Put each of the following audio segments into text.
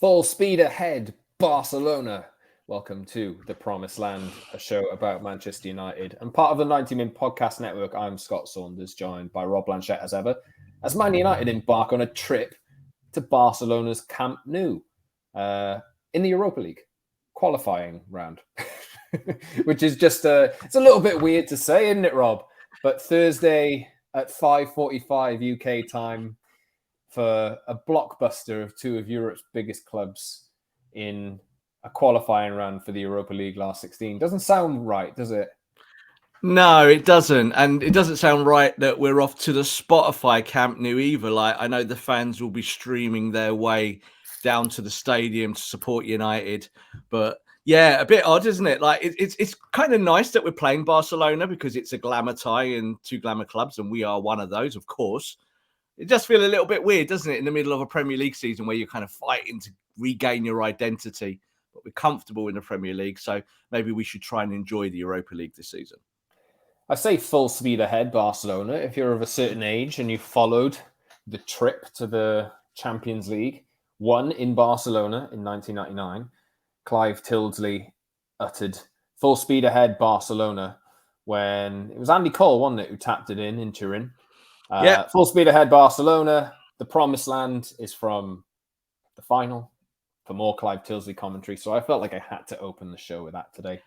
Full speed ahead, Barcelona. Welcome to The Promised Land, a show about Manchester United and part of the 90-Min Podcast Network. I'm Scott Saunders, joined by Rob Blanchette as ever, as Man United embark on a trip to Barcelona's Camp Nou in the Europa League qualifying round, which is just it's a little bit weird to say, isn't it, Rob? But Thursday at 5:45 UK time, for a blockbuster of two of Europe's biggest clubs in a qualifying round for the Europa League last 16. Doesn't sound right, does it? No, it doesn't. And it doesn't sound right that we're off to the Spotify Camp Nou either. Like, I know the fans will be streaming their way down to the stadium to support United. But yeah, a bit odd, isn't it? Like, it's kind of nice that we're playing Barcelona because it's a glamour tie and two glamour clubs, and we are one of those, of course. It just feels a little bit weird, doesn't it, in the middle of a Premier League season where you're kind of fighting to regain your identity, but we're comfortable in the Premier League, so maybe we should try and enjoy the Europa League this season. I say full speed ahead, Barcelona. If you're of a certain age and you followed the trip to the Champions League, won in Barcelona in 1999, Clive Tildesley uttered full speed ahead, Barcelona, when it was Andy Cole, wasn't it, who tapped it in Turin. Full speed ahead, Barcelona. The Promised Land is from the final for more Clive Tildesley commentary. So I felt like I had to open the show with that today.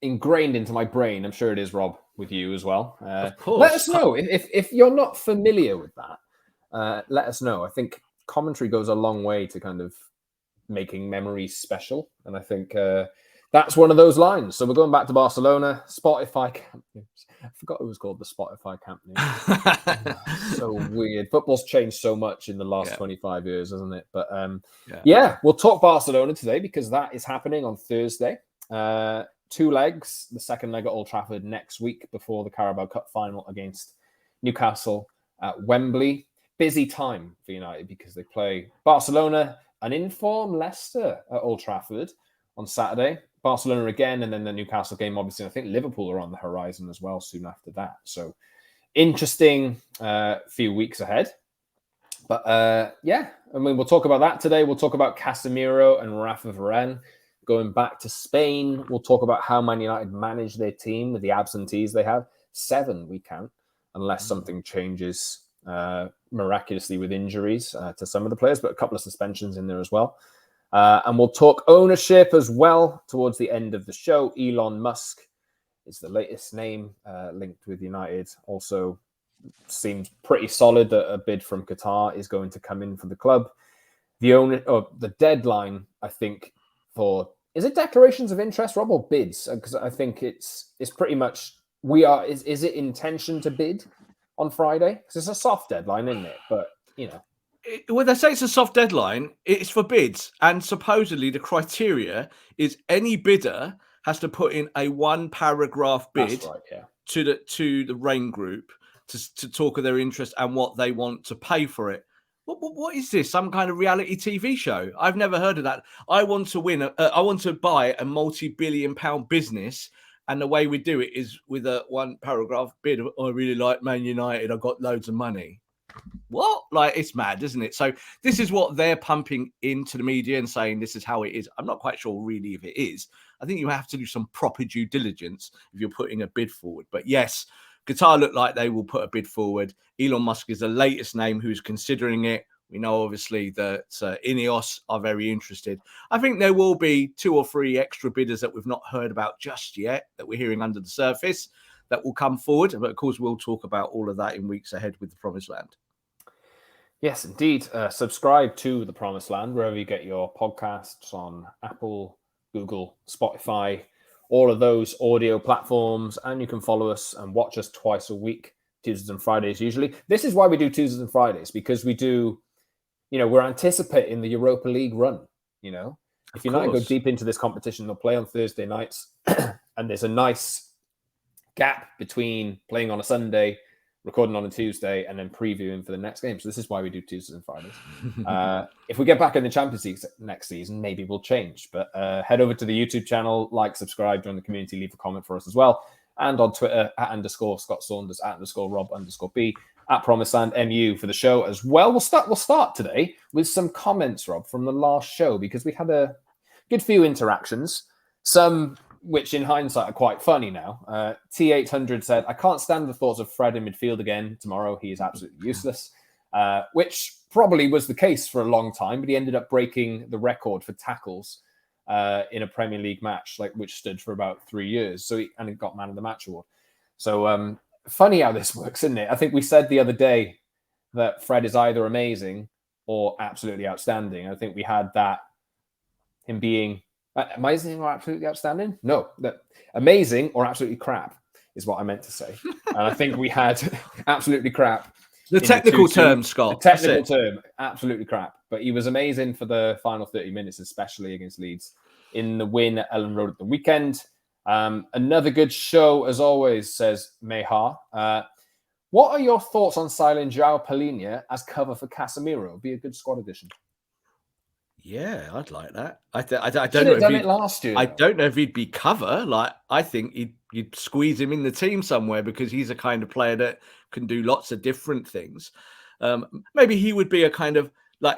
Ingrained into my brain. I'm sure it is, Rob, with you as well. Of course. Let us know if you're not familiar with that. Let us know. I think commentary goes a long way to kind of making memories special. And I think that's one of those lines. So we're going back to Barcelona, Spotify Camp Nou. I forgot it was called the Spotify Camp Nou. So weird. Football's changed so much in the last 25 years, hasn't it? But we'll talk Barcelona today because that is happening on Thursday. Two legs, the second leg at Old Trafford next week before the Carabao Cup final against Newcastle at Wembley. Busy time for United because they play Barcelona, an in-form Leicester at Old Trafford on Saturday. Barcelona again, and then the Newcastle game, obviously. I think Liverpool are on the horizon as well soon after that. So interesting few weeks ahead. But we'll talk about that today. We'll talk about Casemiro and Rafa Varane going back to Spain. We'll talk about how Man United manage their team with the absentees they have. 7, we count, unless something changes miraculously with injuries to some of the players, but a couple of suspensions in there as well. And we'll talk ownership as well towards the end of the show. Elon Musk is the latest name linked with United. Also seems pretty solid that a bid from Qatar is going to come in for the club. The deadline, I think, is it declarations of interest, Rob, or bids? Because I think it's pretty much is it intention to bid on Friday? Because it's a soft deadline, isn't it? But, you know. When they say it's a soft deadline, it's for bids. And supposedly the criteria is any bidder has to put in a 1-paragraph bid to the Rain Group to talk of their interest and what they want to pay for it. What is this? Some kind of reality TV show? I've never heard of that. I want to I want to buy a multi-billion-pound business, and the way we do it is with a 1-paragraph bid. I really like Man United. I've got loads of money. What? Like, it's mad, isn't it? So this is what they're pumping into the media and saying this is how it is. I'm not quite sure really if it is. I think you have to do some proper due diligence if you're putting a bid forward. But yes, Qatar look like they will put a bid forward. Elon Musk is the latest name who's considering it. We know, obviously, that Ineos are very interested. I think there will be 2 or 3 extra bidders that we've not heard about just yet that we're hearing under the surface that will come forward. But, of course, we'll talk about all of that in weeks ahead with the Promised Land. Yes, indeed. Subscribe to The Promised Land, wherever you get your podcasts on Apple, Google, Spotify, all of those audio platforms. And you can follow us and watch us twice a week, Tuesdays and Fridays usually. This is why we do Tuesdays and Fridays, because we do, we're anticipating the Europa League run, If United go deep into this competition, they'll play on Thursday nights. And there's a nice gap between playing on a Sunday, recording on a Tuesday, and then previewing for the next game. So this is why we do Tuesdays and Fridays. If we get back in the Champions League next season, maybe we'll change. But head over to the YouTube channel, subscribe, join the community, leave a comment for us as well. And on Twitter, @_Scott Saunders, @_Rob_B. at Promised Land MU for the show as well. We'll start today with some comments, Rob, from the last show, because we had a good few interactions, some which in hindsight are quite funny now. T800 said, I can't stand the thoughts of Fred in midfield again tomorrow. He is absolutely useless, which probably was the case for a long time, but he ended up breaking the record for tackles in a Premier League match, which stood for about 3 years. So he got Man of the Match award. So funny how this works, isn't it? I think we said the other day that Fred is either amazing or absolutely outstanding. I think we had that him being amazing or absolutely outstanding. No, that amazing or absolutely crap is what I meant to say. And I think we had absolutely crap. The technical term, Scott. The technical term, absolutely crap. But he was amazing for the final 30 minutes, especially against Leeds in the win at Ellen Road at the weekend. Another good show, as always, says Mehar. What are your thoughts on signing João Palhinha as cover for Casemiro? Be a good squad addition. Yeah, I'd like that. I don't know if done it last year. I don't know if he'd be cover. I think you'd squeeze him in the team somewhere, because he's a kind of player that can do lots of different things. Maybe he would be a kind of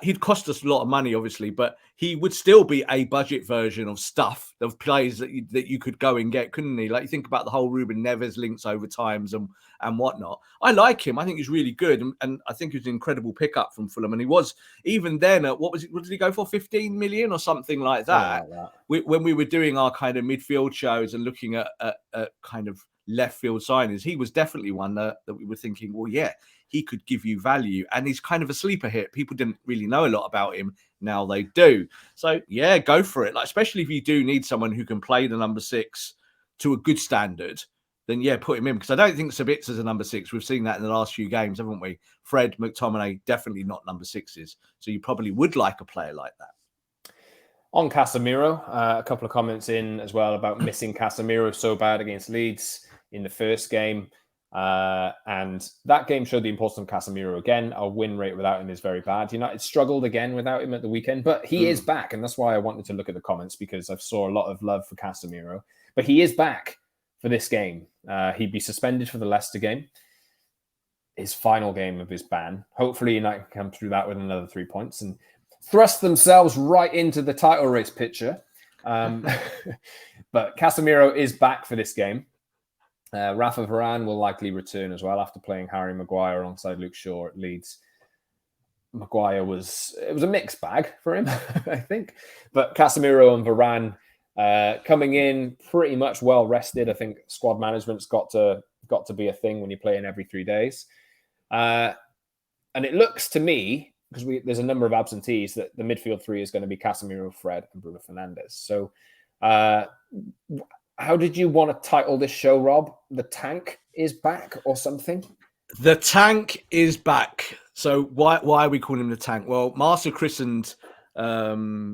he'd cost us a lot of money, obviously, but he would still be a budget version of stuff, of players that you could go and get, couldn't he? You think about the whole Ruben Neves links over times and whatnot. I like him. I think he's really good, and I think he's an incredible pickup from Fulham. And he was, even then, at what did he go for? 15 million or something like that. When we were doing our kind of midfield shows and looking at kind of left field signings, he was definitely one that we were thinking, well, yeah, he could give you value. And he's kind of a sleeper hit. People didn't really know a lot about him. Now they do. So, yeah, go for it. Especially if you do need someone who can play the number 6 to a good standard, then, yeah, put him in. Because I don't think Sabitza's a number 6. We've seen that in the last few games, haven't we? Fred, McTominay, definitely not number 6s. So you probably would like a player like that. On Casemiro, a couple of comments in as well about missing Casemiro so bad against Leeds in the first game. And that game showed the importance of Casemiro again. Our win rate without him is very bad. United struggled again without him at the weekend, but he is back. And that's why I wanted to look at the comments, because I saw a lot of love for Casemiro. But he is back for this game. He'd be suspended for the Leicester game, his final game of his ban. Hopefully United can come through that with another 3 points and thrust themselves right into the title race picture. But Casemiro is back for this game. Rafa Varane will likely return as well after playing Harry Maguire alongside Luke Shaw at Leeds. Maguire was a mixed bag for him, I think. But Casemiro and Varane coming in pretty much well rested. I think squad management's got to be a thing when you're playing every 3 days. And it looks to me, because there's a number of absentees, that the midfield 3 is going to be Casemiro, Fred, and Bruno Fernandes. So how did you want to title this show, Rob? The Tank is back or something? The Tank is back. So why are we calling him the Tank? Well, Marca christened Casemiro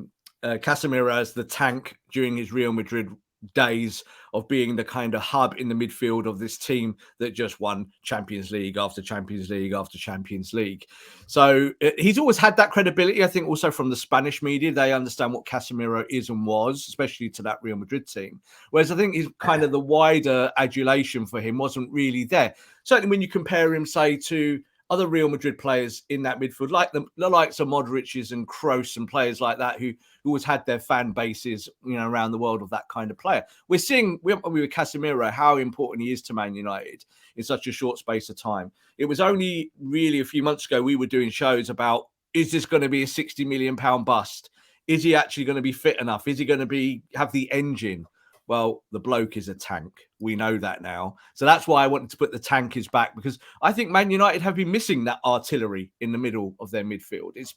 as the Tank during his Real Madrid days of being the kind of hub in the midfield of this team that just won Champions League after Champions League after Champions League. So he's always had that credibility, I think, also from the Spanish media. They understand what Casemiro is and was, especially to that Real Madrid team. Whereas I think his kind of the wider adulation for him wasn't really there. Certainly when you compare him, say, to other Real Madrid players in that midfield, like the likes of Modric's and Kroos and players like that, who always had their fan bases, around the world of that kind of player. We're seeing with Casemiro how important he is to Man United in such a short space of time. It was only really a few months ago we were doing shows about, is this going to be a £60 million bust? Is he actually going to be fit enough? Is he going to have the engine? Well, the bloke is a tank. We know that now. So that's why I wanted to put the Tank is back, because I think Man United have been missing that artillery in the middle of their midfield. It's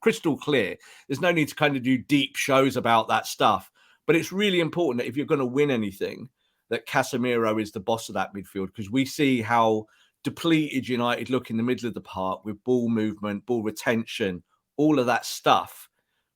crystal clear. There's no need to kind of do deep shows about that stuff. But it's really important that if you're going to win anything, that Casemiro is the boss of that midfield, because we see how depleted United look in the middle of the park with ball movement, ball retention, all of that stuff,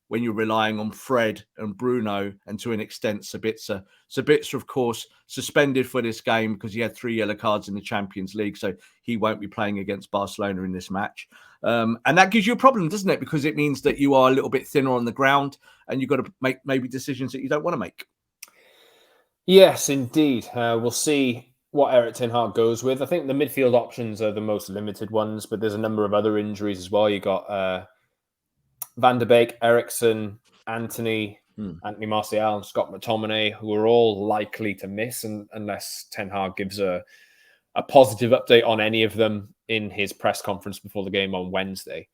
when you're relying on Fred and Bruno and to an extent Sabitzer. Sabitzer, of course, suspended for this game because he had 3 yellow cards in the Champions League, so he won't be playing against Barcelona in this match. And that gives you a problem, doesn't it? Because it means that you are a little bit thinner on the ground and you've got to make maybe decisions that you don't want to make. Yes, indeed. We'll see what Erik ten Hag goes with. I think the midfield options are the most limited ones, but there's a number of other injuries as well. You got Van der Beek, Eriksen, Anthony Martial, and Scott McTominay, who are all likely to miss unless ten Hag gives a positive update on any of them in his press conference before the game on Wednesday.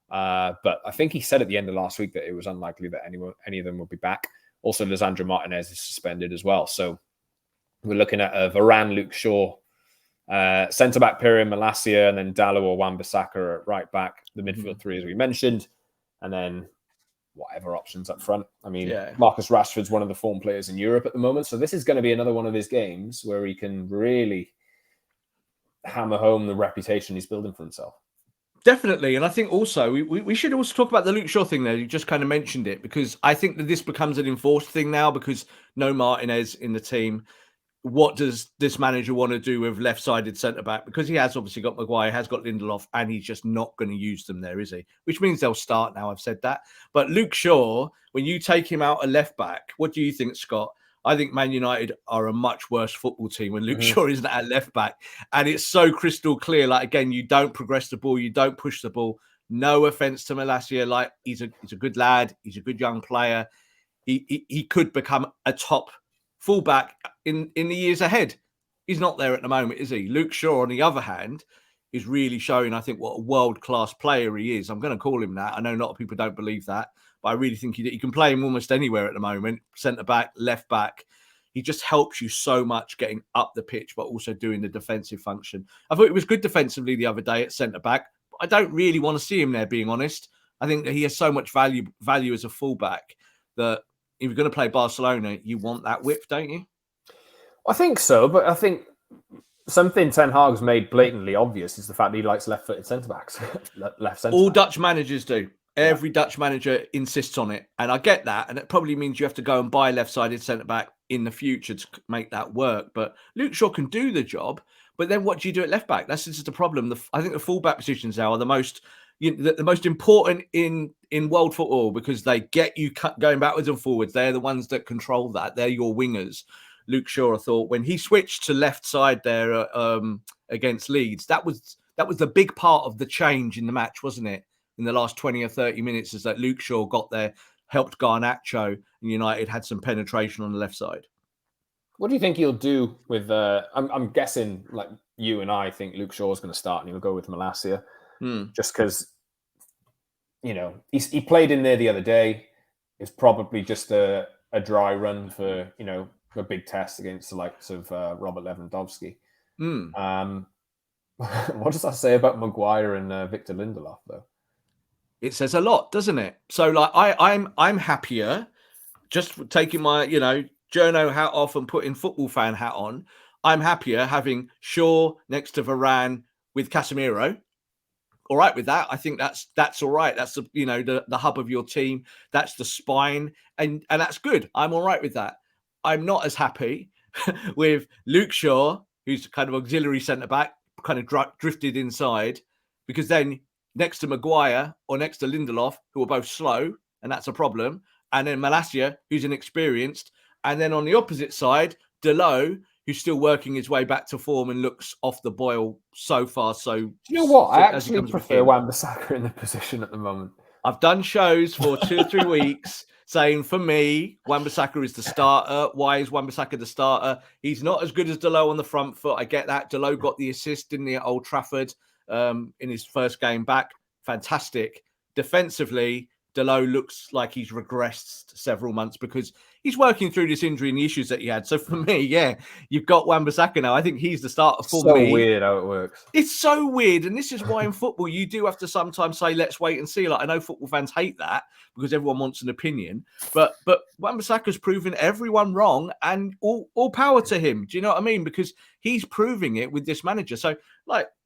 But I think he said at the end of last week that it was unlikely that any of them would be back. Also, Lisandro Martinez is suspended as well. So we're looking at a Varane, Luke Shaw, centre-back Pierre Malacia, and then Dalot or Wan-Bissaka at right back. The midfield three, as we mentioned. And then whatever options up front. I mean, Marcus Rashford's one of the form players in Europe at the moment. So this is going to be another one of his games where he can really hammer home the reputation he's building for himself. Definitely. And I think also we should also talk about the Luke Shaw thing there. You just kind of mentioned it, because I think that this becomes an enforced thing now, because no Martinez in the team. What does this manager want to do with left-sided centre-back? Because he has obviously got Maguire, has got Lindelof, and he's just not going to use them there, is he? Which means they'll start now, I've said that. But Luke Shaw, when you take him out at left-back, what do you think, Scott? I think Man United are a much worse football team when Luke Shaw isn't at left-back. And it's so crystal clear. Like, again, you don't progress the ball, you don't push the ball. No offence to Malacia. Like, he's a good lad. He's a good young player. He could become a top fullback in the years ahead. He's not there at the moment, is he? Luke Shaw, on the other hand, is really showing, I think, what a world-class player he is. I'm going to call him that. I know a lot of people don't believe that, but I really think you can play him almost anywhere at the moment. Centre-back, left-back. He just helps you so much getting up the pitch, but also doing the defensive function. I thought it was good defensively the other day at centre-back. I don't really want to see him there, being honest. I think that he has so much value as a fullback that if you're going to play Barcelona, you want that width, don't you? I think so, but I think something Ten Hag's made blatantly obvious is the fact that he likes left-footed centre-backs. Left centre-back. All Dutch managers do. Every Dutch manager insists on it. And I get that. And it probably means you have to go and buy a left-sided centre-back in the future to make that work. But Luke Shaw can do the job. But then what do you do at left-back? That's just the problem. I think the full-back positions now are the most important in world football, because they get you going backwards and forwards. They're the ones that control that. They're your wingers. Luke Shaw, I thought, when he switched to left side there against Leeds, that was the big part of the change in the match, wasn't it? In the last 20 or 30 minutes, is that Luke Shaw got there, helped Garnacho, and United had some penetration on the left side. What do you think he'll do with... I'm guessing, like you and I think Luke Shaw's going to start and he'll go with Malacia. Just because, he played in there the other day. It's probably just a dry run for, a big test against the likes of Robert Lewandowski. What does that say about Maguire and Victor Lindelof, though? It says a lot, doesn't it? So, like, I'm happier just taking my, journo hat off and putting football fan hat on. I'm happier having Shaw next to Varane with Casemiro. All right with that. I think that's all right. That's the hub of your team. That's the spine, and that's good. I'm all right with that. I'm not as happy with Luke Shaw, who's kind of auxiliary centre back, kind of drifted inside, because then next to Maguire or next to Lindelof, who are both slow, and that's a problem, and then Malacia, who's inexperienced, and then on the opposite side, Dalot, who's still working his way back to form and looks off the boil so far. So, do you know what? I actually prefer Wan-Bissaka in the position at the moment. I've done shows for 2 or 3 weeks saying, for me, Wan-Bissaka is the starter. Why is Wan-Bissaka the starter? He's not as good as Dalot on the front foot. I get that. Dalot got the assist, didn't he, at Old Trafford in his first game back. Fantastic. Defensively, Dalot looks like he's regressed several months because he's working through this injury and the issues that he had. So for me, you've got Wan-Bissaka now. I think he's the starter for me. So weird how it works. It's so weird. And this is why in football, you do have to sometimes say, let's wait and see. Like, I know football fans hate that because everyone wants an opinion. But Wan-Bissaka's proven everyone wrong, and all power to him. Do you know what I mean? Because he's proving it with this manager. So,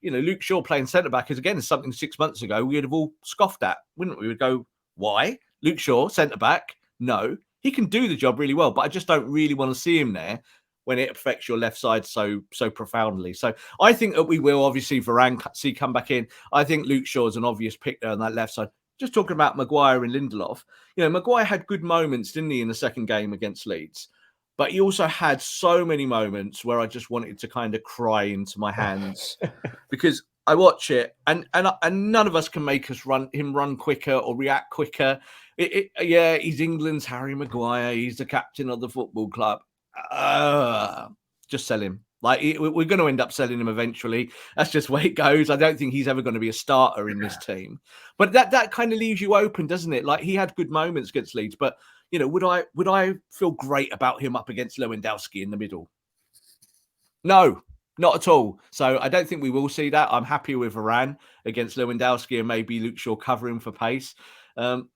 Luke Shaw playing centre-back is, again, something 6 months ago we would have all scoffed at, wouldn't we? We would go, why? Luke Shaw, centre-back? No. He can do the job really well, but I just don't really want to see him there when it affects your left side so profoundly. So I think that we will obviously Varane come back in. I think Luke Shaw is an obvious pick there on that left side. Just talking about Maguire and Lindelof, Maguire had good moments, didn't he, in the second game against Leeds? but he also had so many moments where I just wanted to kind of cry into my hands because I watch it and none of us can make him run quicker or react quicker. Yeah, he's England's Harry Maguire. He's the captain of the football club. Just sell him. Like, we're going to end up selling him eventually. That's just the way it goes. I don't think he's ever going to be a starter in this team. But that kind of leaves you open, doesn't it? Like, he had good moments against Leeds, but would I feel great about him up against Lewandowski in the middle? No, not at all. So I don't think we will see that. I'm happy with Varane against Lewandowski and maybe Luke Shaw covering for pace.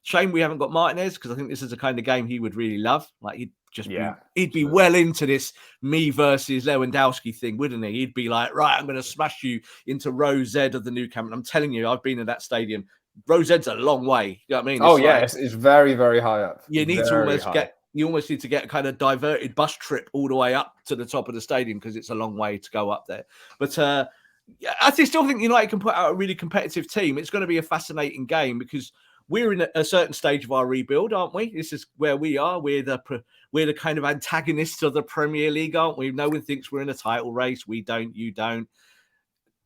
Shame we haven't got Martinez, because I think this is the kind of game he would really love. Like, he'd be well into this me versus Lewandowski thing, wouldn't he? He'd be like, right, I'm going to smash you into row Z of the Nou Camp. And I'm telling you, I've been in that stadium. Row Z's a long way. You know what I mean? It's very, very high up. You almost need to get a kind of diverted bus trip all the way up to the top of the stadium, because it's a long way to go up there. But I still think United can put out a really competitive team. It's going to be a fascinating game because we're in a certain stage of our rebuild, aren't we? This is where we are. We're the kind of antagonists of the Premier League, aren't we? No one thinks we're in a title race. We don't. You don't.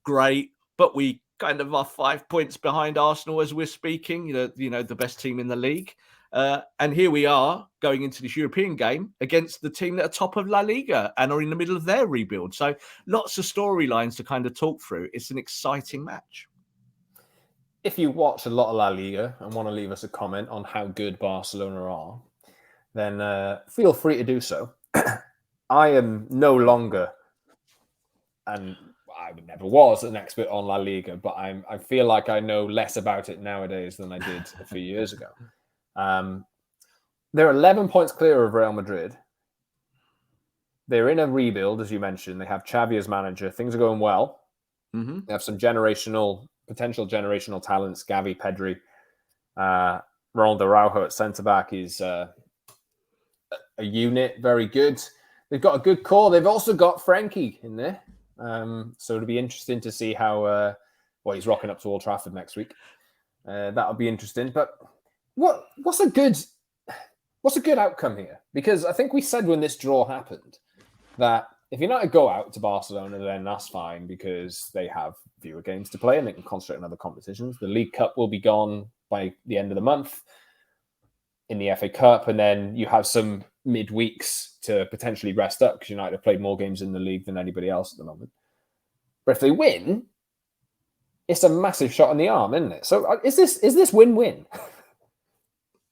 Great, but we kind of are 5 points behind Arsenal as we're speaking. The best team in the league. And here we are going into this European game against the team that are top of La Liga and are in the middle of their rebuild. So lots of storylines to kind of talk through. It's an exciting match. If you watch a lot of La Liga and want to leave us a comment on how good Barcelona are, then feel free to do so. I am no longer, and I never was, an expert on La Liga, but I feel like I know less about it nowadays than I did a few years ago. They're 11 points clear of Real Madrid. They're in a rebuild, as you mentioned. They have Xavi as manager. Things are going well. Mm-hmm. They have some potential generational talents. Gavi, Pedri, Ronald Araujo at centre-back is a unit, very good. They've got a good core. They've also got Frankie in there. So it'll be interesting to see how he's rocking up to Old Trafford next week. That'll be interesting. But what's a good outcome here? Because I think we said when this draw happened that if United go out to Barcelona, then that's fine because they have fewer games to play and they can concentrate on other competitions. The League Cup will be gone by the end of the month in the FA Cup, and then you have some midweeks to potentially rest up because United have played more games in the league than anybody else at the moment. But if they win, it's a massive shot in the arm, isn't it? So is this win-win?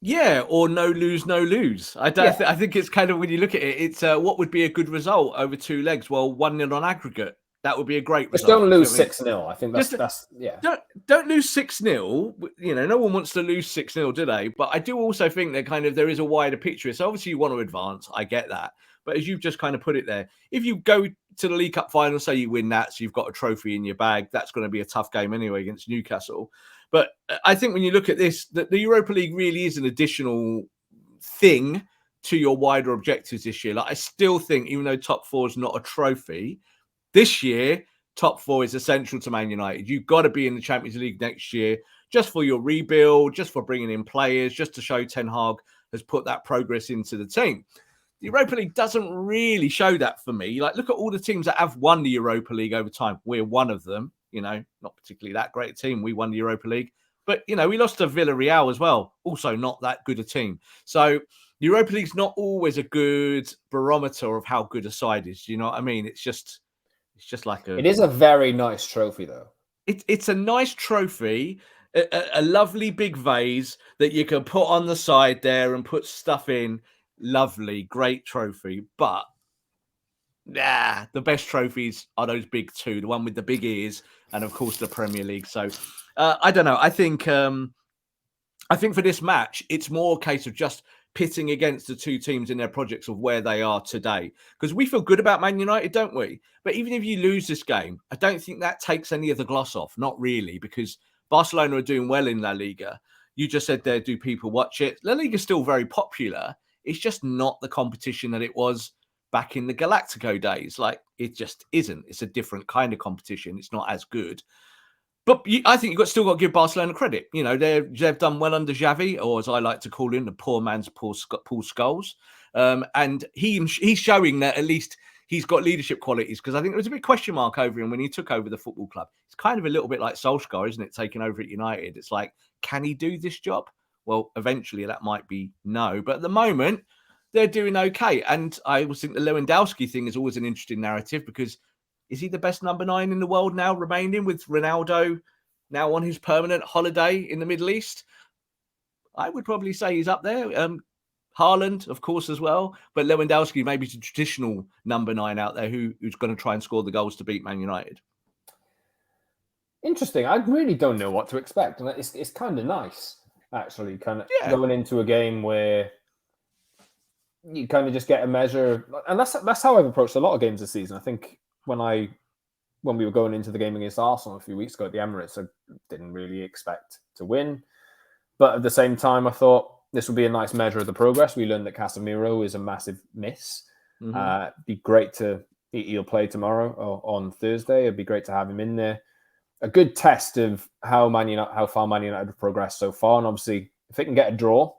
Yeah, or no lose, no lose. I think it's kind of, when you look at it, it's what would be a good result over two legs? Well, 1-0 on aggregate. That would be a great result. Just don't lose 6-0. I think that's yeah. Don't lose 6-0. No one wants to lose 6-0, do they? But I do also think that there is a wider picture. So obviously you want to advance. I get that. But as you've just kind of put it there, if you go to the League Cup final, say you win that, so you've got a trophy in your bag, that's going to be a tough game anyway against Newcastle. But I think when you look at this, the Europa League really is an additional thing to your wider objectives this year. Like, I still think, even though top four is not a trophy, this year, top four is essential to Man United. You've got to be in the Champions League next year just for your rebuild, just for bringing in players, just to show Ten Hag has put that progress into the team. The Europa League doesn't really show that for me. Like, look at all the teams that have won the Europa League over time. We're one of them. Not particularly that great a team. We won the Europa League. But, we lost to Villarreal as well. Also not that good a team. So the Europa League's not always a good barometer of how good a side is. You know what I mean? It's just like a... It is a very nice trophy, though. It's a nice trophy, a lovely big vase that you can put on the side there and put stuff in. Lovely, great trophy. But the best trophies are those big two, the one with the big ears, and of course the Premier League. So I don't know. I think for this match, it's more a case of just pitting against the two teams in their projects of where they are today. Because we feel good about Man United, don't we? But even if you lose this game, I don't think that takes any of the gloss off. Not really, because Barcelona are doing well in La Liga. You just said there, do people watch it? La Liga is still very popular. It's just not the competition that it was back in the Galactico days. Like, it just isn't. It's a different kind of competition. It's not as good. But I think you've still got to give Barcelona credit. They've done well under Xavi, or as I like to call him, the poor man's Paul Scholes. And he's showing that at least he's got leadership qualities, because I think there was a big question mark over him when he took over the football club. It's kind of a little bit like Solskjaer, isn't it, taking over at United? It's like, can he do this job? Well, eventually that might be no. But at the moment, they're doing okay. And I always think the Lewandowski thing is always an interesting narrative, because is he the best number 9 in the world now, remaining with Ronaldo now on his permanent holiday in the Middle East? I would probably say he's up there. Haaland, of course, as well. But Lewandowski maybe is a traditional number 9 out there who's going to try and score the goals to beat Man United. Interesting. I really don't know what to expect. And it's kind of nice, actually, kind of going into a game where you kind of just get a measure. And that's how I've approached a lot of games this season. I think when we were going into the game against Arsenal a few weeks ago at the Emirates, I didn't really expect to win. But at the same time, I thought this would be a nice measure of the progress. We learned that Casemiro is a massive miss. Be great he'll play tomorrow or on Thursday. It'd be great to have him in there. A good test of how far Man United have progressed so far. And obviously, if they can get a draw,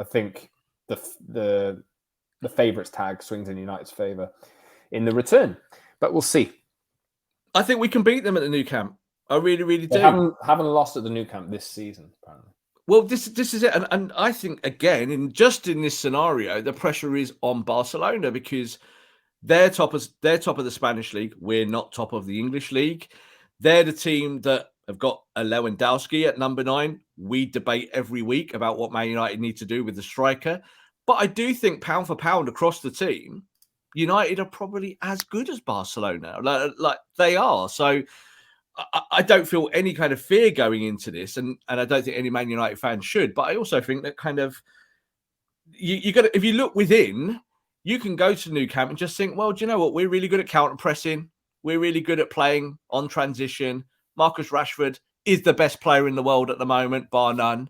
I think the favourites tag swings in United's favour in the return. But we'll see. I think we can beat them at the Nou Camp. I really, really do. They haven't lost at the Nou Camp this season, apparently. Well, this is it. And I think, again, in this scenario, the pressure is on Barcelona, because they're top of the Spanish league. We're not top of the English league. They're the team that have got a Lewandowski at number 9. We debate every week about what Man United need to do with the striker. But I do think pound for pound across the team, United are probably as good as Barcelona. Like they are. So I don't feel any kind of fear going into this, and I don't think any Man United fan should. But I also think that kind of you got to, if you look within, you can go to Nou Camp and just think, well, do you know what? We're really good at counter pressing. We're really good at playing on transition. Marcus Rashford is the best player in the world at the moment, bar none.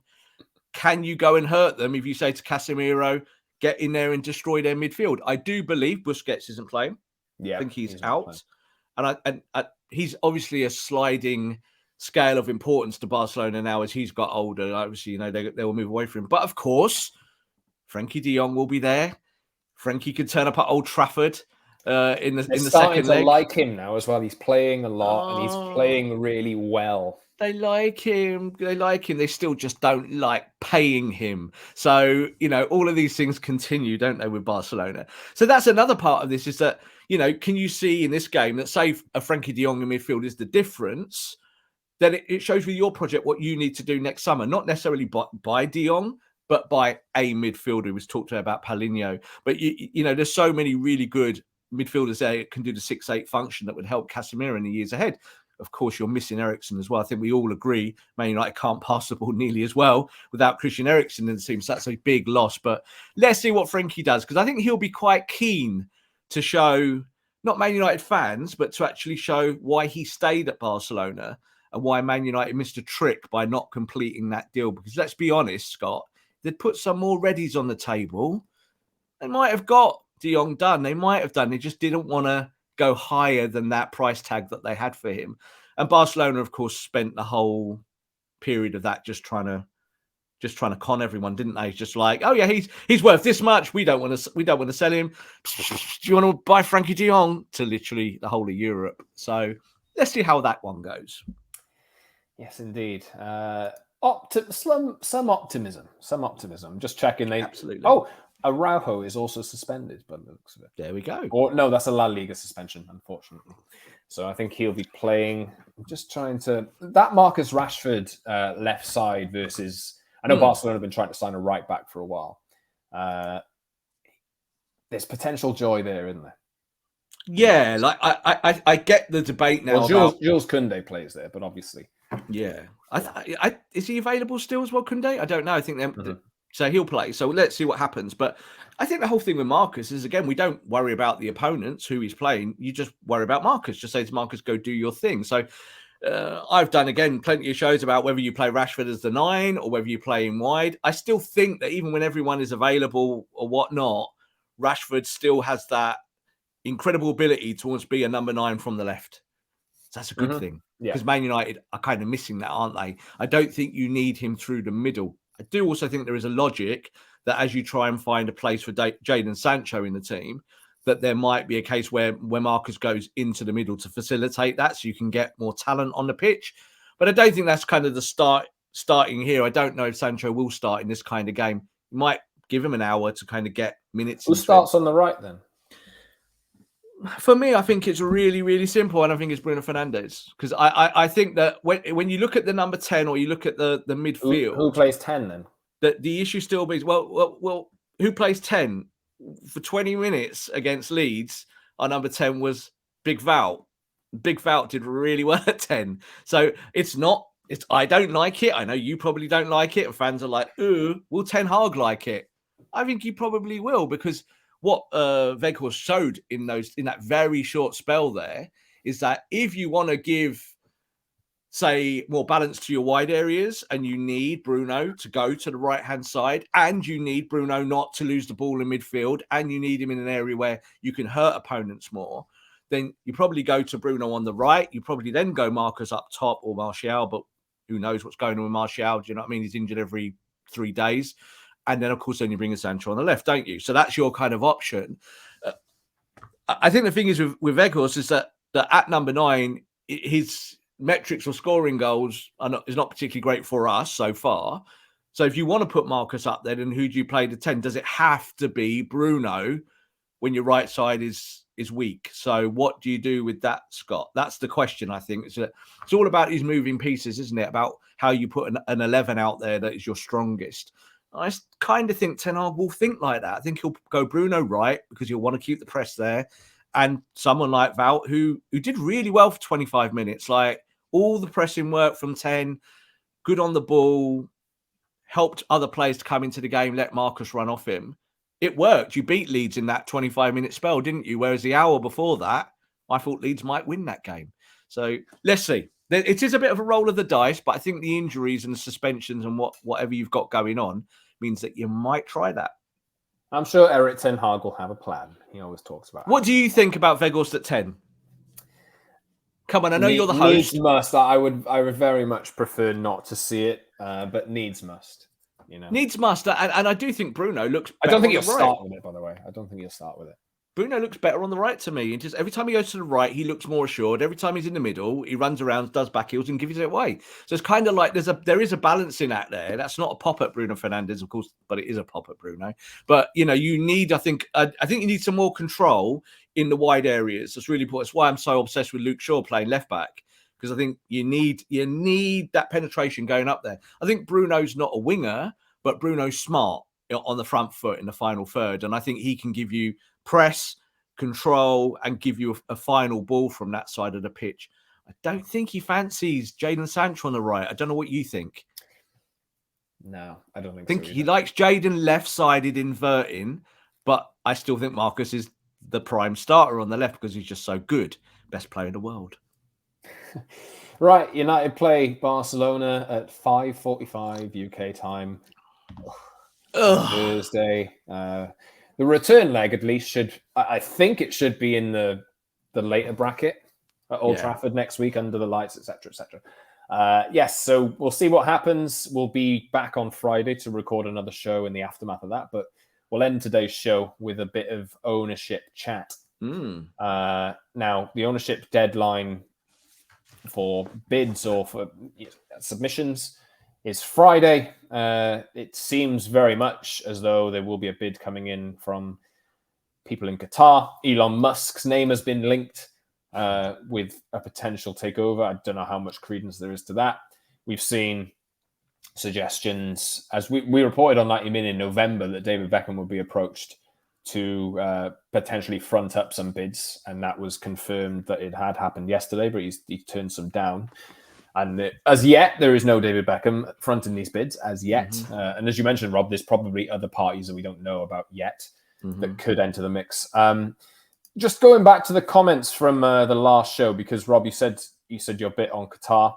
Can you go and hurt them if you say to Casemiro, get in there and destroy their midfield? I do believe Busquets isn't playing. Yeah, I think he's out. And he's obviously a sliding scale of importance to Barcelona now as he's got older. Obviously, they will move away from him. But of course, Frankie de Jong will be there. Frankie could turn up at Old Trafford in the second leg. They like him now as well. He's playing a lot and he's playing really well. They like him. They still just don't like paying him. So, all of these things continue, don't they, with Barcelona? So that's another part of this, is that, can you see in this game that, say, a Frankie de Jong in midfield is the difference, then it shows with your project what you need to do next summer, not necessarily by de Jong, but by a midfielder who was talked about Paulinho. But, there's so many really good midfielders there that can do the 6-8 function that would help Casemiro in the years ahead. Of course, you're missing Eriksen as well. I think we all agree Man United can't pass the ball nearly as well without Christian Eriksen in the team. So that's a big loss. But let's see what Frankie does, because I think he'll be quite keen to show, not Man United fans, but to actually show why he stayed at Barcelona and why Man United missed a trick by not completing that deal. Because let's be honest, Scott, they'd put some more readies on the table. They might have got de Jong done. They might have done. They just didn't want to go higher than that price tag that they had for him. And Barcelona, of course, spent the whole period of that just trying to con everyone, didn't they? Just like, oh yeah, he's worth this much. We don't want to sell him. Do you want to buy Frankie de Jong? To literally the whole of Europe. So let's see how that one goes. Yes, indeed. Some optimism. Just checking. Absolutely. Oh, Araujo is also suspended, by the looks of it. There we go. Or no, that's a La Liga suspension, unfortunately. So I think he'll be playing. I'm just trying to... That Marcus Rashford left side versus... I know Barcelona have been trying to sign a right back for a while. There's potential joy there, isn't there? Yeah, like I get the debate now. Well, Jules Koundé plays there, but obviously... Yeah. Is he available still as well, Koundé? I don't know. I think so he'll play. So let's see what happens. But I think the whole thing with Marcus is, again, we don't worry about the opponents, who he's playing. You just worry about Marcus. Just say to Marcus, go do your thing. So I've done, again, plenty of shows about whether you play Rashford as the 9 or whether you play him wide. I still think that even when everyone is available or whatnot, Rashford still has that incredible ability to almost be a number 9 from the left. So that's a good thing. Because Man United are kind of missing that, aren't they? I don't think you need him through the middle I do also think there is a logic that as you try and find a place for Jadon Sancho in the team, that there might be a case where Marcus goes into the middle to facilitate that so you can get more talent on the pitch. But I don't think that's kind of the starting here. I don't know if Sancho will start in this kind of game. You might give him an hour to kind of get minutes. Who starts on the right then? For me, I think it's really, really simple, and I think it's Bruno Fernandes, because I think that when you look at the number 10 or you look at the midfield, who plays 10 then? The issue still is well, who plays 10 for 20 minutes against Leeds? Our number 10 was Big Val. Big Val did really well at 10, so I don't like it. I know you probably don't like it, and fans are like, "Ooh, will Ten Hag like it?" I think he probably will, because what Weghorst showed in that very short spell there is that if you want to give, say, more balance to your wide areas, and you need Bruno to go to the right-hand side, and you need Bruno not to lose the ball in midfield, and you need him in an area where you can hurt opponents more, then you probably go to Bruno on the right. You probably then go Marcus up top or Martial, but who knows what's going on with Martial? Do you know what I mean? He's injured every 3 days. And then, of course, then you bring in Sancho on the left, don't you? So that's your kind of option. I think the thing is with Weghorst is that at number 9, his metrics for scoring goals is not particularly great for us so far. So if you want to put Marcus up there, then who do you play the 10? Does it have to be Bruno when your right side is weak? So what do you do with that, Scott? That's the question, I think. It's all about these moving pieces, isn't it? About how you put an 11 out there that is your strongest. I kind of think Ten Hag will think like that. I think he'll go Bruno right because he'll want to keep the press there. And someone like Val, who did really well for 25 minutes, like all the pressing work from 10, good on the ball, helped other players to come into the game, let Marcus run off him. It worked. You beat Leeds in that 25-minute spell, didn't you? Whereas the hour before that, I thought Leeds might win that game. So let's see. It is a bit of a roll of the dice, but I think the injuries and the suspensions and whatever you've got going on means that you might try that. I'm sure Erik ten Hag will have a plan. He always talks about it. What do you think about Weghorst at 10? Come on, I know you're the host. Needs must. I would very much prefer not to see it, but needs must. You know, needs must, and I do think Bruno looks. I don't think he'll start with it. By the way, I don't think he'll start with it. Bruno looks better on the right to me. And just every time he goes to the right, he looks more assured. Every time he's in the middle, he runs around, does back heels, and gives it away. So it's kind of like there is a balancing act there. That's not a pop at Bruno Fernandes, of course, but it is a pop at Bruno. But you know, you need, I think you need some more control in the wide areas. That's really important. That's why I'm so obsessed with Luke Shaw playing left back, because I think you need that penetration going up there. I think Bruno's not a winger, but Bruno's smart on the front foot in the final third, and I think he can give you press, control, and give you a final ball from that side of the pitch. I don't think he fancies Jadon Sancho on the right. I don't know what you think. No, I don't think so. I think he likes Jadon left-sided inverting, but I still think Marcus is the prime starter on the left because he's just so good. Best player in the world. Right, United play Barcelona at 5:45 UK time. Thursday. The return leg, at least, I think it should be in the later bracket at Old Trafford next week under the lights, etc., etc. Yes, so we'll see what happens. We'll be back on Friday to record another show in the aftermath of that, but we'll end today's show with a bit of ownership chat. Now, the ownership deadline for bids or for submissions is Friday. It seems very much as though there will be a bid coming in from people in Qatar. Elon Musk's name has been linked with a potential takeover. I don't know how much credence there is to that. We've seen suggestions, as we reported on 90 Min in November, that David Beckham would be approached to potentially front up some bids, and that was confirmed that it had happened yesterday, but he turned some down. And as yet, there is no David Beckham fronting these bids as yet. And as you mentioned, Rob, there's probably other parties that we don't know about yet that could enter the mix. Just going back to the comments from the last show, because Rob, you said your bit on Qatar.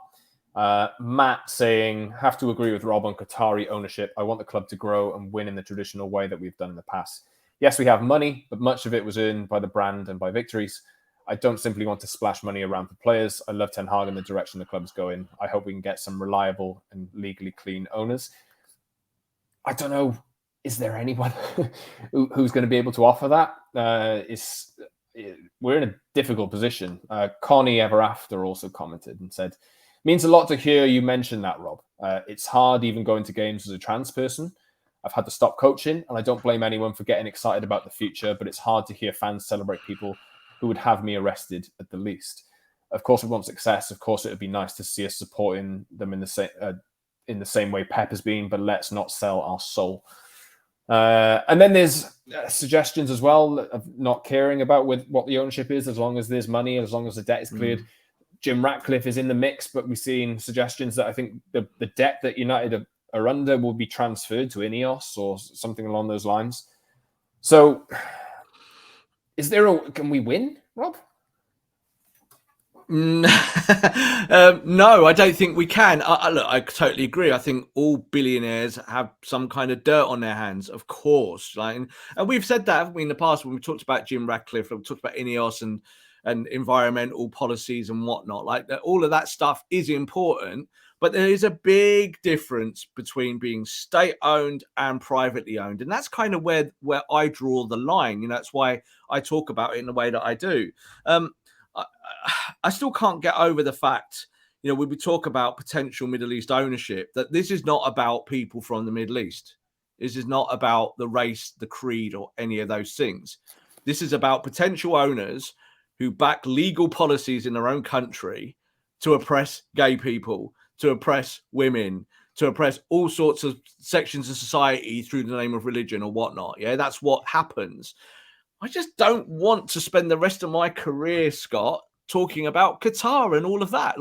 Matt saying, have to agree with Rob on Qatari ownership. I want the club to grow and win in the traditional way that we've done in the past. Yes, we have money, but much of it was earned by the brand and by victories. I don't simply want to splash money around for players. I love Ten Hag and the direction the club's going. I hope we can get some reliable and legally clean owners. I don't know. Is there anyone who's going to be able to offer that? We're in a difficult position. Connie Ever After also commented and said, means a lot to hear you mention that, Rob. It's hard even going to games as a trans person. I've had to stop coaching, and I don't blame anyone for getting excited about the future, but it's hard to hear fans celebrate people who would have me arrested at the least. Of course, we want success. Of course, it would be nice to see us supporting them in the same way Pep has been, but let's not sell our soul. And then there's suggestions as well of not caring about what the ownership is, as long as there's money, as long as the debt is cleared. Jim Ratcliffe is in the mix, but we've seen suggestions that I think the debt that United are under will be transferred to Ineos or something along those lines. So, can we win, Rob? No, I don't think we can. Look, I totally agree. I think all billionaires have some kind of dirt on their hands, of course. And we've said that, haven't we, in the past when we talked about Jim Ratcliffe, we talked about Ineos and environmental policies and whatnot. All of that stuff is important, but there is a big difference between being state-owned and privately owned, and that's kind of where I draw the line. That's why I talk about it in the way that I do. I still can't get over the fact, when we talk about potential Middle East ownership, that this is not about people from the Middle East. This is not about the race, the creed, or any of those things. This is about potential owners who back legal policies in their own country to oppress gay people, to oppress women, to oppress all sorts of sections of society through the name of religion or whatnot. Yeah, that's what happens. I just don't want to spend the rest of my career, Scott, talking about Qatar and all of that.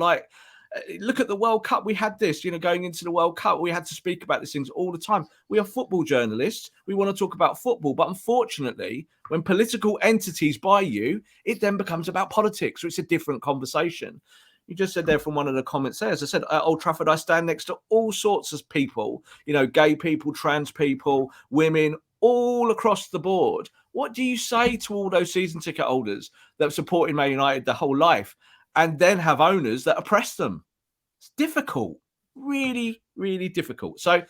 Look at the World Cup. We had this, going into the World Cup, we had to speak about these things all the time. We are football journalists. We want to talk about football. But unfortunately, when political entities buy you, it then becomes about politics. So it's a different conversation. You just said there from one of the comments there, as I said, at Old Trafford, I stand next to all sorts of people, gay people, trans people, women, all across the board. What do you say to all those season ticket holders that have supported Man United their whole life and then have owners that oppress them? It's difficult, really, really difficult. So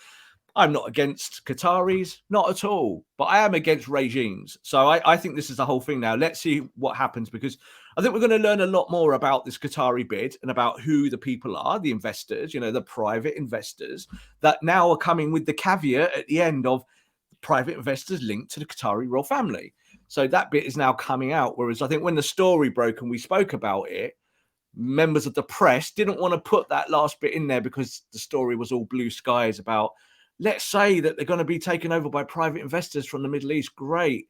I'm not against Qataris, not at all, but I am against regimes. So I think this is the whole thing now. Let's see what happens, because I think we're going to learn a lot more about this Qatari bid and about who the people are, the investors, the private investors that now are coming with the caveat at the end of private investors linked to the Qatari royal family. So that bit is now coming out. Whereas I think when the story broke and we spoke about it, members of the press didn't want to put that last bit in there because the story was all blue skies about, let's say that they're going to be taken over by private investors from the Middle East. Great.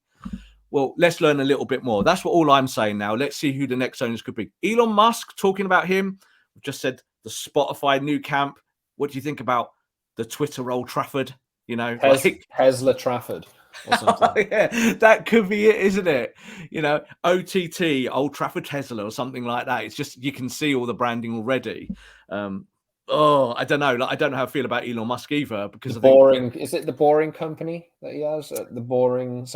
Well, let's learn a little bit more. That's what all I'm saying now. Let's see who the next owners could be. Elon Musk, talking about him, we've just said the Spotify new camp. What do you think about the Twitter Old Trafford? Tesla Trafford or something. Oh, yeah, that could be it, isn't it? OTT, Old Trafford Tesla or something like that. It's just, you can see all the branding already. I don't know. I don't know how I feel about Elon Musk either, because is it the Boring Company that he has? The Boring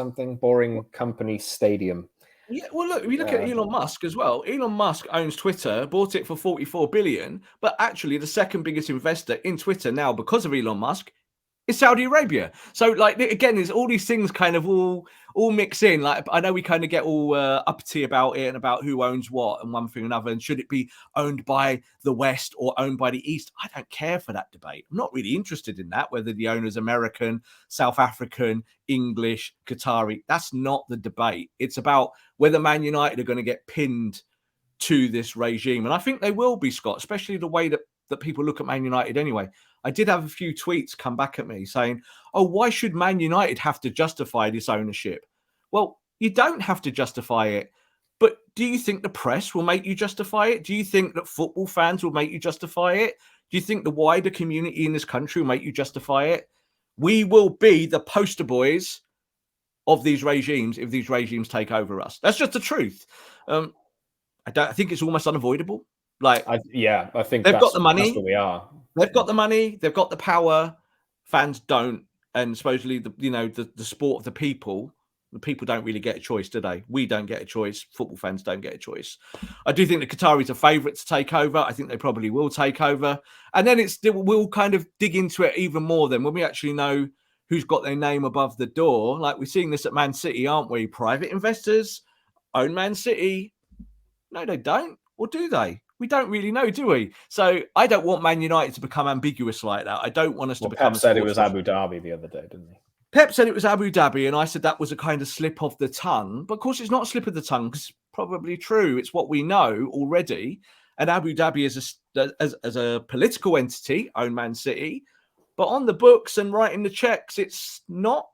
Company Stadium. Yeah, well, look, if you look at Elon Musk as well, Elon Musk owns Twitter, bought it for 44 billion, but actually the second biggest investor in Twitter now, because of Elon Musk, is Saudi Arabia. So, again, there's all these things kind of all mix in. I know we kind of get all uppity about it and about who owns what and one thing or another, and should it be owned by the West or owned by the East? I don't care for that debate. I'm not really interested in that, whether the owner's American, South African, English, Qatari. That's not the debate. It's about whether Man United are going to get pinned to this regime. And I think they will be, Scott, especially the way that people look at Man United anyway. I did have a few tweets come back at me saying, why should Man United have to justify this ownership? Well, you don't have to justify it. But do you think the press will make you justify it? Do you think that football fans will make you justify it? Do you think the wider community in this country will make you justify it? We will be the poster boys of these regimes if these regimes take over us. That's just the truth. I think it's almost unavoidable. I think they've got the money. That's what we are. They've got the money. They've got the power. Fans don't, and supposedly the sport of the people people don't really get a choice, do they? We don't get a choice. Football fans don't get a choice. I do think the Qataris are favourite to take over. I think they probably will take over, and then we'll kind of dig into it even more then when we actually know who's got their name above the door. Like we're seeing this at Man City, aren't we? Private investors own Man City. No, they don't. Or do they? We don't really know, do we? So I don't want Man United to become ambiguous like that. I don't want us to become... Pep said it was Abu Dhabi the other day, didn't he? Pep said it was Abu Dhabi, and I said that was a kind of slip of the tongue. But of course, it's not a slip of the tongue, because it's probably true. It's what we know already. And Abu Dhabi as a political entity own Man City. But on the books and writing the checks, it's not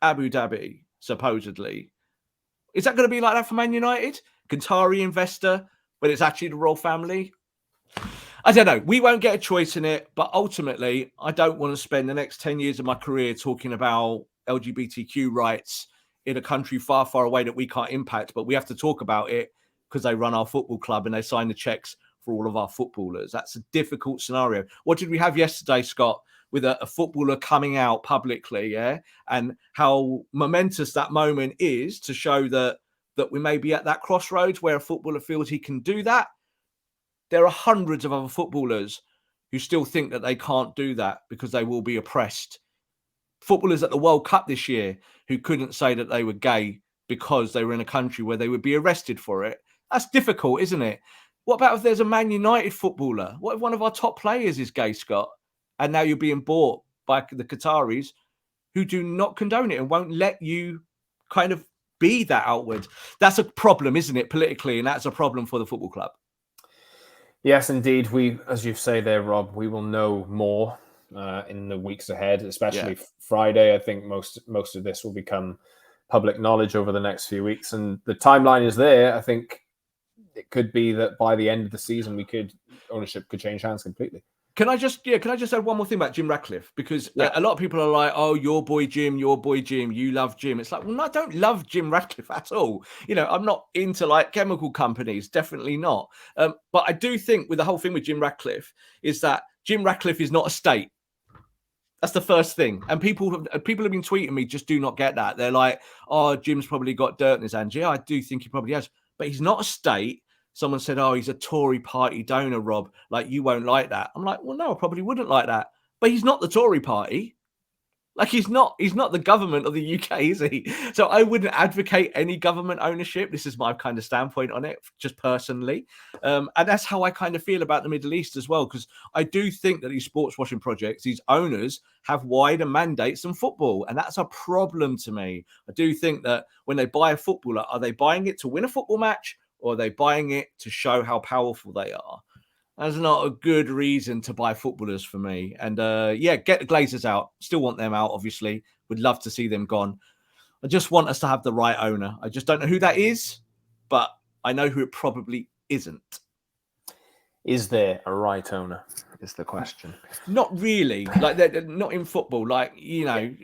Abu Dhabi, supposedly. Is that going to be like that for Man United? Qatari investor, but it's actually the royal family? I don't know. We won't get a choice in it, but ultimately, I don't want to spend the next 10 years of my career talking about LGBTQ rights in a country far, far away that we can't impact, but we have to talk about it because they run our football club and they sign the checks for all of our footballers. That's a difficult scenario. What did we have yesterday, Scott, with a footballer coming out publicly, yeah? And how momentous that moment is to show that we may be at that crossroads where a footballer feels he can do that. There are hundreds of other footballers who still think that they can't do that because they will be oppressed. Footballers at the World Cup this year who couldn't say that they were gay because they were in a country where they would be arrested for it. That's difficult, isn't it? What about if there's a Man United footballer? What if one of our top players is gay, Scott? And now you're being bought by the Qataris who do not condone it and won't let you kind of be that outward. That's a problem, isn't it, politically? And that's a problem for the football club. Yes, indeed. We, as you say there, Rob, we will know more in the weeks ahead, especially Friday. I think most of this will become public knowledge over the next few weeks. And the timeline is there. I think it could be that by the end of the season, ownership could change hands completely. Can I just add one more thing about Jim Ratcliffe? Because a lot of people are like, oh, your boy Jim, you love Jim. It's like, well, no, I don't love Jim Ratcliffe at all. You know, I'm not into like chemical companies, definitely not. But I do think with the whole thing with Jim Ratcliffe is that Jim Ratcliffe is not a state. That's the first thing. And people have been tweeting me, just do not get that. They're like, oh, Jim's probably got dirt in his hands. Yeah, I do think he probably has. But he's not a state. Someone said, oh, he's a Tory party donor, Rob. Like, you won't like that. I'm like, well, no, I probably wouldn't like that. But he's not the Tory party. Like, he's not the government of the UK, is he? So I wouldn't advocate any government ownership. This is my kind of standpoint on it, just personally. And that's how I kind of feel about the Middle East as well, because I do think that these sports washing projects, these owners have wider mandates than football. And that's a problem to me. I do think that when they buy a footballer, are they buying it to win a football match? Or are they buying it to show how powerful they are? That's not a good reason to buy footballers for me. And get the Glazers out. Still want them out, obviously. Would love to see them gone. I just want us to have the right owner. I just don't know who that is, but I know who it probably isn't. Is there a right owner? Is the question. Not really. Like, they're not in football. Like, you know,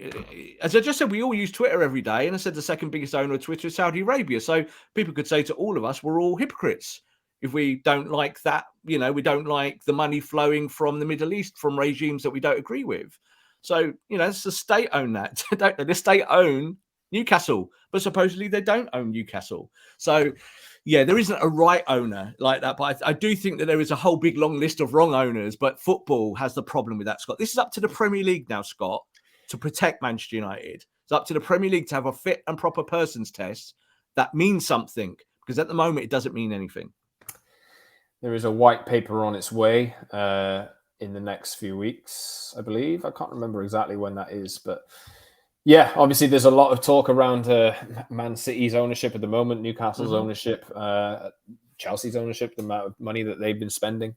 as I just said, we all use Twitter every day. And I said the second biggest owner of Twitter is Saudi Arabia. So people could say to all of us, we're all hypocrites if we don't like that. You know, we don't like the money flowing from the Middle East from regimes that we don't agree with. So, you know, it's the state own that. The state own Newcastle, but supposedly they don't own Newcastle. So, yeah, there isn't a right owner like that. But I do think that there is a whole big long list of wrong owners. But football has the problem with that, Scott. This is up to the Premier League now, Scott, to protect Manchester United. It's up to the Premier League to have a fit and proper persons test that means something. Because at the moment, it doesn't mean anything. There is a white paper on its way in the next few weeks, I believe. I can't remember exactly when that is, but... yeah, obviously there's a lot of talk around Man City's ownership at the moment, Newcastle's ownership, Chelsea's ownership, the amount of money that they've been spending.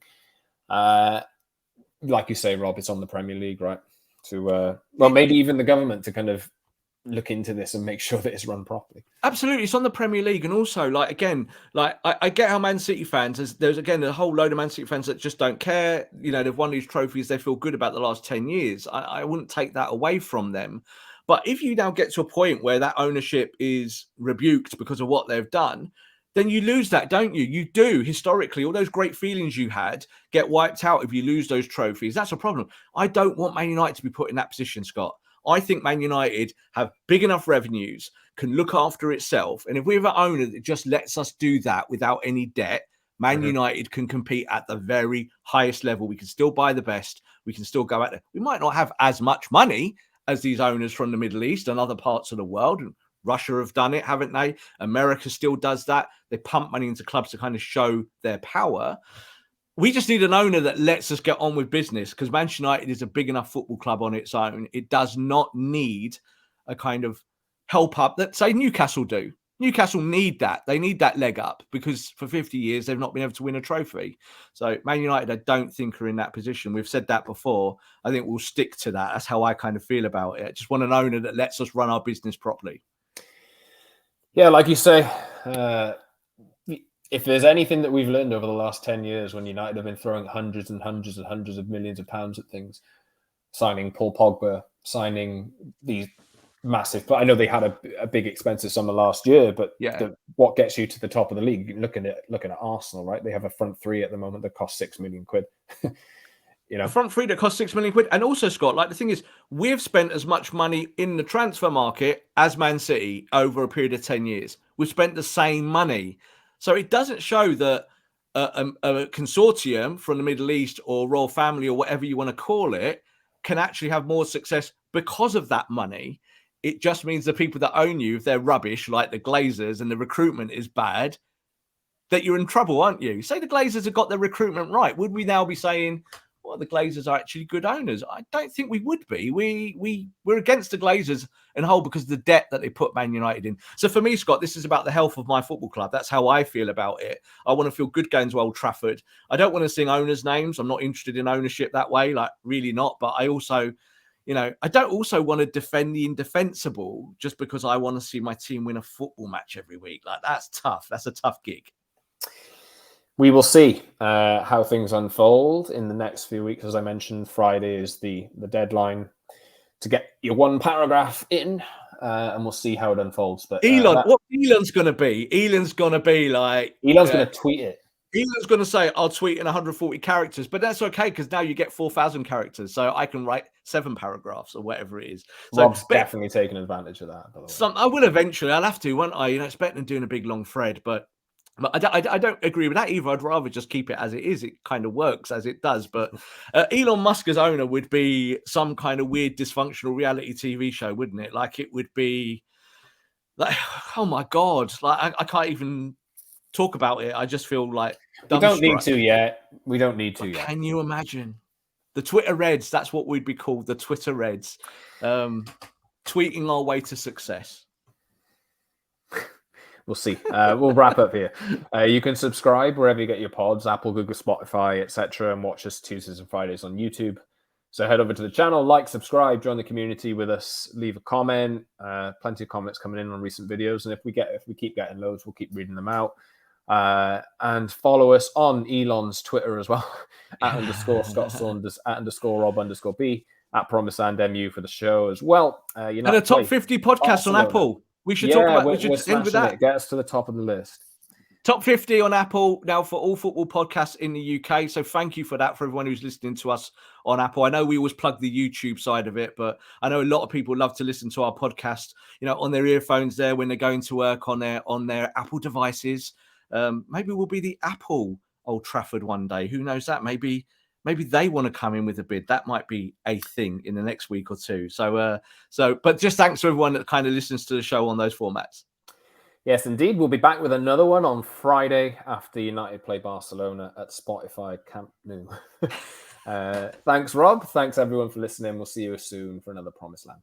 Like you say, Rob, it's on the Premier League, right? To maybe even the government to kind of look into this and make sure that it's run properly. Absolutely, it's on the Premier League, and also, like, again, like I get how Man City fans, there's again a whole load of Man City fans that just don't care. You know, they've won these trophies, they feel good about the last 10 years. I wouldn't take that away from them. But if you now get to a point where that ownership is rebuked because of what they've done, then you lose that, don't you? You do. Historically, all those great feelings you had get wiped out if you lose those trophies. That's a problem. I don't want Man United to be put in that position, Scott. I think Man United have big enough revenues, can look after itself. And if we have an owner that just lets us do that without any debt, Man United can compete at the very highest level. We can still buy the best. We can still go out there. We might not have as much money as these owners from the Middle East and other parts of the world. And Russia have done it, haven't they? America still does that. They pump money into clubs to kind of show their power. We just need an owner that lets us get on with business, because Manchester United is a big enough football club on its own. It does not need a kind of help up that, say, Newcastle do. Newcastle need that. They need that leg up, because for 50 years, they've not been able to win a trophy. So Man United, I don't think, are in that position. We've said that before. I think we'll stick to that. That's how I kind of feel about it. I just want an owner that lets us run our business properly. Yeah, like you say, if there's anything that we've learned over the last 10 years, when United have been throwing hundreds and hundreds and hundreds of millions of pounds at things, signing Paul Pogba, signing these massive, but I know they had a big expensive summer last year, but what gets you to the top of the league? Looking at Arsenal, right? They have a front three at the moment that costs £6 million. You know, a front three that costs £6 million. And also, Scott, like, the thing is, we've spent as much money in the transfer market as Man City over a period of 10 years. We've spent the same money. So it doesn't show that a consortium from the Middle East or royal family or whatever you want to call it can actually have more success because of that money. It just means the people that own you, if they're rubbish, like the Glazers, and the recruitment is bad, that you're in trouble, aren't you? Say the Glazers have got their recruitment right. Would we now be saying, well, the Glazers are actually good owners? I don't think we would be. We're against the Glazers in whole because of the debt that they put Man United in. So for me, Scott, this is about the health of my football club. That's how I feel about it. I want to feel good going to Old Trafford. I don't want to sing owners' names. I'm not interested in ownership that way, like, really not. But I also, you know, I don't also want to defend the indefensible just because I want to see my team win a football match every week. Like, that's tough. That's a tough gig. We will see how things unfold in the next few weeks. As I mentioned, Friday is the deadline to get your one paragraph in, and we'll see how it unfolds. But what Elon's going to be? Elon's going to be like... Elon's going to tweet it. Elon's going to say, I'll tweet in 140 characters, but that's okay, because now you get 4,000 characters. So I can write 7 paragraphs or whatever it is. So Rob's definitely taking advantage of that. By the way. I will eventually. I'll have to, won't I? You know, it's better than doing a big long thread, but I don't agree with that either. I'd rather just keep it as it is. It kind of works as it does. But Elon Musk as owner would be some kind of weird dysfunctional reality TV show, wouldn't it? Like, it would be like, oh my God, like I can't even talk about it. I just feel like we don't need to yet. We don't need to yet. Can you imagine the Twitter Reds? That's what we'd be called, the Twitter Reds, tweeting our way to success. We'll see. We'll wrap up here. You can subscribe wherever you get your pods, Apple, Google, Spotify, etc., and watch us Tuesdays and Fridays on YouTube. So head over to the channel, like, subscribe, join the community with us, leave a comment. Plenty of comments coming in on recent videos, and if we keep getting loads, we'll keep reading them out. And follow us on Elon's Twitter as well, @_Scott Saunders, @_Rob_B, @PromiseLandMU for the show as well. And a top 50 podcast on Apple. We should talk about. We should end with that. It. Get us to the top of the list. Top 50 on Apple now for all football podcasts in the UK. So thank you for that, for everyone who's listening to us on Apple. I know we always plug the YouTube side of it, but I know a lot of people love to listen to our podcast, you know, on their earphones there when they're going to work on their Apple devices. Maybe we'll be the Apple Old Trafford one day. Who knows that? Maybe they want to come in with a bid. That might be a thing in the next week or two. But just thanks to everyone that kind of listens to the show on those formats. Yes, indeed. We'll be back with another one on Friday after United play Barcelona at Spotify Camp Nou. Thanks, Rob. Thanks, everyone, for listening. We'll see you soon for another Promised Land.